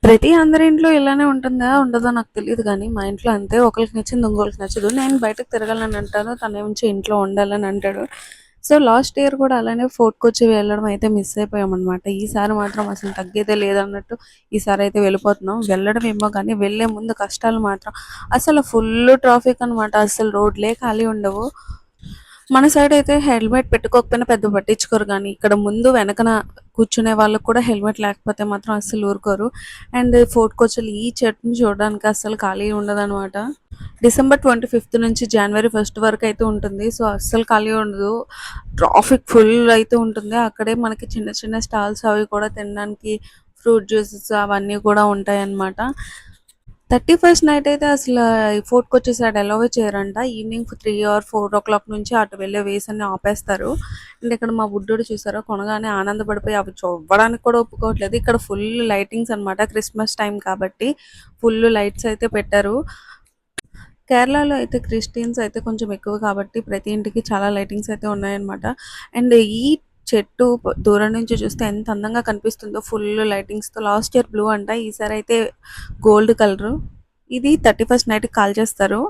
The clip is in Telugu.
ప్రతి అందరి ఇంట్లో ఇలానే ఉంటుందా? ఉండదో నాకు తెలీదు గానీ, మా ఇంట్లో అంతే. ఒకళ్ళకి నచ్చింది ఇంకోళ్ళకి నచ్చదు. నేను బయటకి తిరగాలని అంటాను. తనేమించి ఇంట్లో ఉండాలని అంటాడు. సో, లాస్ట్ ఇయర్ కూడా అలానే ఫోర్ట్ కొచ్చి వెళ్ళడం అయితే మిస్ అయిపోయామనమాట. ఈసారి మాత్రం అసలు తగ్గేదే లేదన్నట్టు ఈసారైతే వెళ్ళిపోతున్నాం. వెళ్ళడం ఏమో కానీ, వెళ్ళే ముందు కష్టాలు మాత్రం అసలు ఫుల్లు ట్రాఫిక్ అనమాట. అసలు రోడ్లే ఖాళీ ఉండవు. మన సైడ్ అయితే హెల్మెట్ పెట్టుకోకపోయినా పెద్ద పట్టించుకోరు గానీ, ఇక్కడ ముందు వెనకన కూర్చునే వాళ్ళకి కూడా హెల్మెట్ లేకపోతే మాత్రం అస్సలు ఊరుకోరు. అండ్ ఫోర్ట్ కొచ్చిలో ఈ చెట్టుని చూడడానికి అస్సలు ఖాళీ ఉండదనమాట. డిసెంబర్ 25 నుంచి జనవరి 1 వరకు అయితే ఉంటుంది. సో, అస్సలు ఖాళీ ఉండదు. ట్రాఫిక్ ఫుల్ అయితే ఉంటుంది. అక్కడే మనకి చిన్న చిన్న స్టాల్స్ అవి కూడా తినడానికి ఫ్రూట్ జ్యూసెస్ అవన్నీ కూడా ఉంటాయన్నమాట. 31st నైట్ అయితే అసలు ఫోర్ట్ కొచ్చి సైడ్ అలౌవే చేయరంట. ఈవినింగ్ 3 ఆర్ 4 నుంచి అటు వెళ్ళే వేస్ అన్ని ఆపేస్తారు. అండ్ ఇక్కడ మా బుడ్డోడు చూసారా కొనగానే ఆనందపడిపోయి అవి చూడడానికి కూడా ఒప్పుకోవట్లేదు. ఇక్కడ ఫుల్ లైటింగ్స్ అనమాట. క్రిస్మస్ టైం కాబట్టి ఫుల్ లైట్స్ అయితే పెట్టారు. కేరళలో అయితే క్రిస్టియన్స్ అయితే కొంచెం ఎక్కువ కాబట్టి ప్రతి ఇంటికి చాలా లైటింగ్స్ అయితే ఉన్నాయన్నమాట. అండ్ ఈ చెట్టు దూరం నుంచి చూస్తే ఎంత అందంగా కనిపిస్తుందో ఫుల్ లైటింగ్స్‌తో. లాస్ట్ ఇయర్ బ్లూ అంట. ఈసారి అయితే గోల్డ్ కలరు. ఇది 31st నైట్‌కి కాల్చేస్తారు.